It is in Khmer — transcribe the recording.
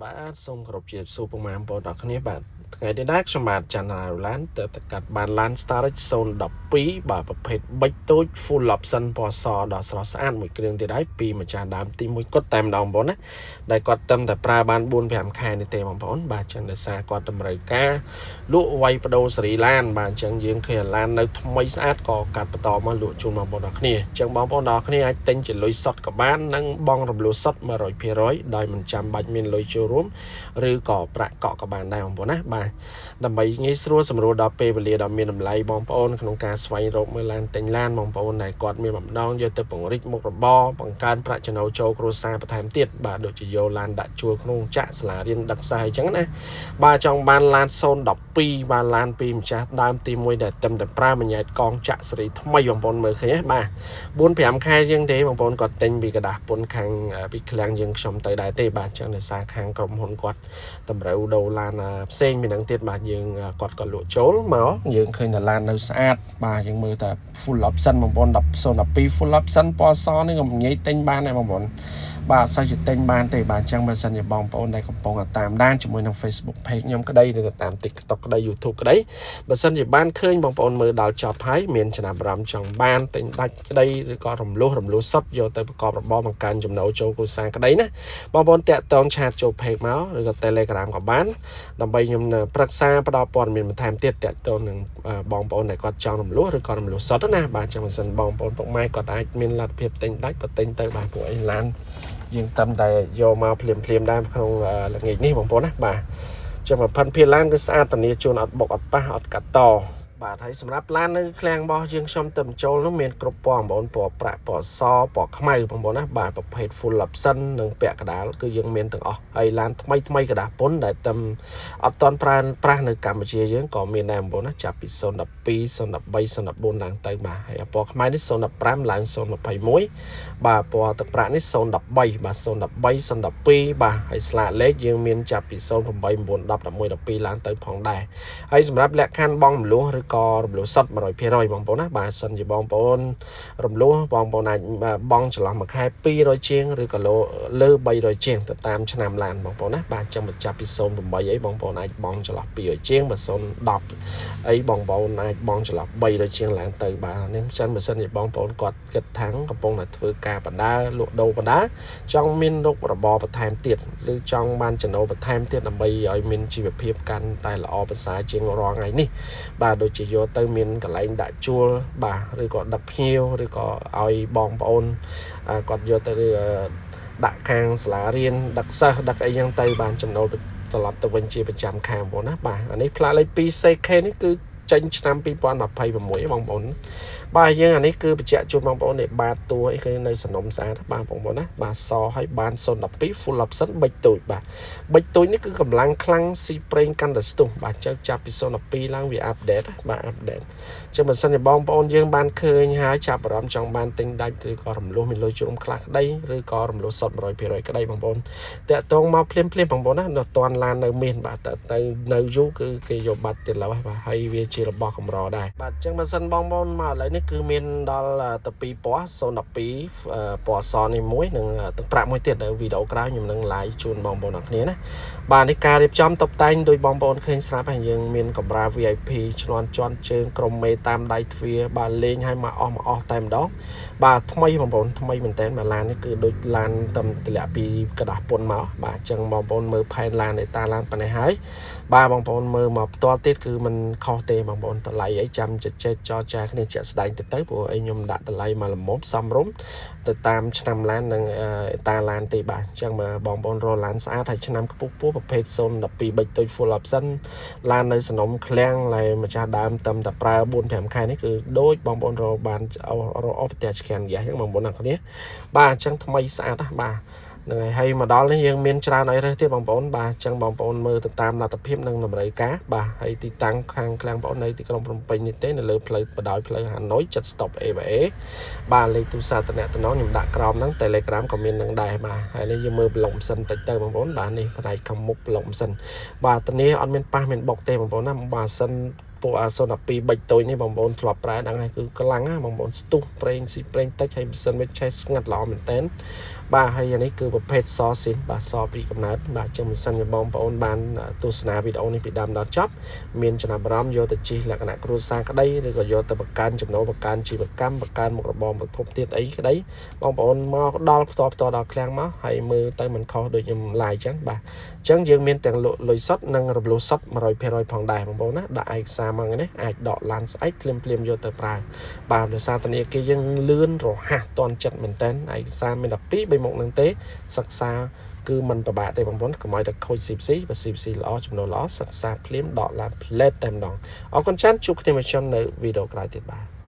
បាទសូមគោរពជាសួរពុកម៉ែបងប្អូនទាំងគ្នាបាទថ្ងៃនេះដែរខ្ញុំបាទច័ន្ទរាឡានទៅកាត់បានឡាន Starage 012បាទប្រភេទប៊ិចតូច Full Option ពណ៌សដ៏ស្រស់ស្អាតមួយគ្រឿងទៀតហើយពីម្ចាស់ដើមទី1គាត់តែម្ដងបងប្អូនណាដែលគាត់តែប្រើបាន 4-5 ខែនេះទេបងប្អូនបាទចឹងដោយសារគាត់តម្រូវការលក់វាយបដូរសេរីឡានបាទអញ្ចឹងយើងឃើញឡាននៅថ្មីស្អាតក៏កាត់បន្តមកលក់ជូនបងប្អូនទាំងគ្នាអញ្ចឹងបងប្អូនទាំងគ្នាអាចទិញជាលុយសុទ្ធក៏បាននិងបងរំលោះសុទ្ធ 100% ដោយមិនចាំបាច់មានលុយចូលរួមឬក៏ប្រាក់កក់ក៏បានដែរបងប្អូនណាបាទដើម្បីងាយស្រួលសម្រួលដល់ពេលវេលាដ៏មានតម្លៃបងប្អូនក្នុងការស្វែងរកមើលឡានទិញឡានបងប្អូនដែលគាត់មានបំណងយកទៅពង្រីកមុខរបរបង្កើនប្រាក់ចំណូលចូលគ្រួសារបន្ថែមទៀតបាទដូចជាយកឡានដាក់ជួលក្នុងចាក់សាលារៀនដឹកសិស្សអញ្ចឹងណាបាទចង់បានឡាន012បាទឡានពីម្ចាស់ដើមទី1ដែលតែប្រើមញ៉ែតកងចាក់សេរីថ្មីបងប្អូនមើលឃើញណាបាទ 4-5 ខែជាងទេបងប្អូនគាត់ទិញពីกระดาษពុនខាងពីឃ្លាំងយើងខ្ញុំទៅដែរទេបាទចឹងដោយសារខាងក្រុមហ៊ុនគាត់តម្រូវដូរឡានផ្សេងពីនឹងទៀតបាទយើងគាត់ក៏លក់ចូលមកយើងឃើញថាឡាននៅស្អាតបាទយើងមើលតែ full option បងប្អូន1012 full option ពណ៌សនេះក៏ងាយទិញបានដែរបងប្អូនបាទអត់សូវជាទិញបានទេបាទអញ្ចឹងបើសិនជាបងប្អូនដែលកំពុងតាមដានជាមួយនឹង Facebook page ខ្ញុំក្តីឬក៏តាម TikTok ក្តី YouTube ក្តីបើសិនជាបានឃើញបងប្អូនមើលដល់ចប់ហើយមានចំណាប់អារម្មណ៍ចង់បានទិញដាច់ក្តីឬក៏រំលោះសុទ្ធយកទៅប្រកបរបរបង្កើនចំណូលចូលគ្រួសារក្តីណាបងប្អូនតាក់ទងឆាតចូល page មកឬក៏ Telegram ក៏បានដើម្បីខ្ញុំប្រឹក្សាផ្ដល់ព័ត៌មានបន្ថែមទៀតតាក់ទងនឹងបងប្អូនដែលគាត់ចង់រំលោះឬក៏រំលោះសុទ្ធណាបាទចឹងបើសិនបងប្អូនពុកម៉ែគាត់អាចមានលទ្ធភាពទិញដាច់ក៏ទិញទៅបាទពួកឯងឡានយើងតាមតែយកមកភ្លាមដែរក្នុងល្ងាចនេះបងប្អូនណាបាទចឹងប្រភេទភាគឡានគឺស្អាតធានាជូនអត់បុកអត់ប៉ះអត់កាត់តបាទហើយសម្រាប់ឡាននៅឃ្លាំងរបស់យើងខ្ញុំទៅបញ្ចូលនោះមានគ្រប់ពណ៌បងប្អូនពណ៌ប្រាក់ពណ៌សពណ៌ខ្មៅបងប្អូនណាបាទប្រភេទ full option និងពាក់កណ្ដាលគឺយើងមានទាំងអស់ហើយឡានថ្មីកណ្ដាស់ពុនដែលតែអត់ទាន់ប្រាស់នៅកម្ពុជាយើងក៏មានដែរបងប្អូនណាចាប់ពី012 013 014ឡើងទៅបាទហើយពណ៌ខ្មៅនេះ015ឡើង021បាទពណ៌ទឹកប្រាក់នេះ013បាទ013 012បាទហើយស្លាកលេខយើងមានចាប់ពី08 9 10 11 12ឡើងទៅផងដែរហើយសម្រាប់លក្ខខណ្ឌបងមលួសឬក៏រំលោះសុទ្ធ 100% បងប្អូនណាបាទសិនជាបងប្អូនរំលោះបងប្អូនអាចបងចន្លោះមួយខែ200ជាងឬក៏លើ300ជាងទៅតាមឆ្នាំឡានបងប្អូនណាបាទចឹងបញ្ចប់ពី08អីបងប្អូនអាចបងចន្លោះ200ជាងបើ010អីបងប្អូនអាចបងចន្លោះ300ជាងឡើងទៅបាទនេះចឹងបើសិនជាបងប្អូនគាត់គិតថាកំពុងតែធ្វើការបណ្ដាលក់ដូរបណ្ដាចង់មានរករបរបន្ថែមទៀតឬចង់បានចំណូលបន្ថែមទៀតដើម្បីឲ្យមានជីវភាពកាន់តែល្អប្រសើរជាងរាល់ថ្ងៃនេះបាទដូចជាយកទៅមានកន្លែងដាក់ជួលបាទឬក៏ដឹកភ្ញៀវឬក៏ឲ្យបងប្អូនគាត់យកទៅដាក់ខាងសាលារៀនដឹកសិស្សដឹកអីយ៉ាងទៅបានចំណូលត្រឡប់ទៅវិញជាប្រចាំខែបងប្អូនណាបាទអានេះផ្លាកលេខ 2CK នេះគឺចេញឆ្នាំ2026បងប្អូនបាទយើងអានេះគឺបញ្ជាក់ជូនបងប្អូននេះបាទតួអីគឺនៅសនំស្អាតបាទបងប្អូនណាបាទសឲ្យបាន012 full option ប៊ិចតូចបាទប៊ិចតូចនេះគឺកម្លាំងខ្លាំងស៊ីប្រេងកាន់តែស្ទុះបាទចាប់ពី012ឡើងវាអាប់ដេតបាទអាប់ដេតចឹងបើសិនជាបងប្អូនយើងបានឃើញហើយចាប់អារម្មណ៍ចង់បានទិញដាច់ឬក៏រំលោះមានលុយជ្រុំខ្លះក្តីឬក៏រំលោះសុទ្ធ 100% ក្តីបងប្អូនតាក់ទងមកភ្លាមបងប្អូនណានៅតាន់ឡាននៅមានបាទទៅនៅយូរគឺគេយកបាត់ទៀតឡើយបាទហើយវាជារបស់កម្រដែរបាទអញ្ចឹងបើសិនបងប្អូនមកឥឡូវនេះគឺមានដល់ទៅ2ពណ៌012ពណ៌សនេះមួយនិងទឹកប្រាក់មួយទៀតនៅវីដេអូក្រោយខ្ញុំនឹង live ជូនបងប្អូនអរគ្នាណាបាទនេះការរៀបចំតុបតែងដោយបងប្អូនឃើញស្រាប់ហើយយើងមានកម្រាល VIP ឆ្លន់ជន់ជើងក្រុមមេតាមដៃទ្វារបាទលេងឲ្យមកអស់តែម្ដងបាទថ្មីបងប្អូនថ្មីមែនតើបាទឡាននេះគឺដូចឡានតំទម្លាក់ពីกระดาษពុនមកបាទអញ្ចឹងបងប្អូនមើលផែនឡានឯតាឡានប៉ុណ្ណេះហើយបាទបងប្អូនមើលមកផ្ទាល់ទៀតគឺมันខុសទេបងប្អូនតម្លៃអីចាំចិត្តចរចាគ្នាជាក់ស្ដែងទៅព្រោះអីខ្ញុំដាក់តម្លៃមកល្មមសមរម្យទៅតាមឆ្នាំឡាននិងតាឡានទេបាទអញ្ចឹងមើលបងប្អូនរកឡានស្អាតហើយឆ្នាំខ្ពស់ប្រភេទ012ប៊ិចតូច full option ឡាននៅសនំឃ្លាំងហើយម្ចាស់ដើមតែប្រើ 4-5 ខែនេះគឺដូចបងប្អូនរកបានរកប្រទេសឆ្កានយ៉ាអញ្ចឹងបងប្អូនអ្នកគ្នាបាទអញ្ចឹងថ្មីស្អាតណាបាទនឹងហើយមកដល់នេះយើងមានច្រើនឲ្យរើសទៀតបងប្អូនបាទអញ្ចឹងបងប្អូនមើលទៅតាមលទ្ធភាពនិងតម្រូវការបាទហើយទីតាំងខាងឃ្លាំងបងប្អូននៅទីក្រុងភ្នំពេញនេះទេនៅលើផ្លូវបដោយផ្លូវហាណូយចិត្ត stop ABA បាទលេខទូរស័ព្ទតំណខ្ញុំដាក់ក្រោមហ្នឹង Telegram ក៏មាននឹងដែរបាទហើយនេះយើងមើលប្លុកម៉ាស៊ីនតិចទៅបងប្អូនបាទនេះផ្នែកខាងមុខប្លុកម៉ាស៊ីនបាទតនេះអត់មានប៉ះមានបុកទេបងប្អូនណាម៉ាស៊ីនពួក012ប៊ិចតូចនេះបងប្អូនធ្លាប់ប្រើដឹងហើយគឺខ្លាំងណាបងប្អូនស្ទុះប្រេងស៊ីប្រេងតិចហើយម៉ាស៊ីនវាឆេះស្ងាត់ល្អមែនតើ បាទហើយនេះគឺប្រភេទសស៊ីនបាទសពីកំណើតបាទចឹងមិនសិនជាបងប្អូនបានទស្សនាវីដេអូនេះពីដើមដល់ចប់មានចំណាប់អារម្មណ៍យកទៅជិះលក្ខណៈគ្រួសារក្តីឬក៏យកទៅបង្កើនចំណូលបង្កើនជីវកម្មបង្កើនមុខរបរប្រភពទៀតអីក្តីបងប្អូនមកដល់ផ្ទាល់ដល់ឃ្លាំងមកហើយមើលទៅមិនខុសដូចខ្ញុំ live ចឹងបាទចឹងយើងមានទាំងលុយសុទ្ធនិងរំលោះសុទ្ធ 100% ផងដែរបងប្អូនណាដាក់ឯកសារមកនេះអាចដកឡានស្អែកភ្លាមយកទៅប្រើបាទដោយសារធនាគារយើងលឿនរហ័សទាន់ចិត្តមែនតើឯកសារមាន12 3មុខនឹងទេសិក្សាគឺមិនប្របាក់ទេបងប្អូនកុំឲ្យតែខូច CPC បើ CPC ល្អចំណូលល្អសិក្សាភ្លាមដកឡានផ្លេតតែម្ដងអរគុណច្រើនជួបគ្នាមកខ្ញុំនៅវីដេអូក្រោយទៀតបាទ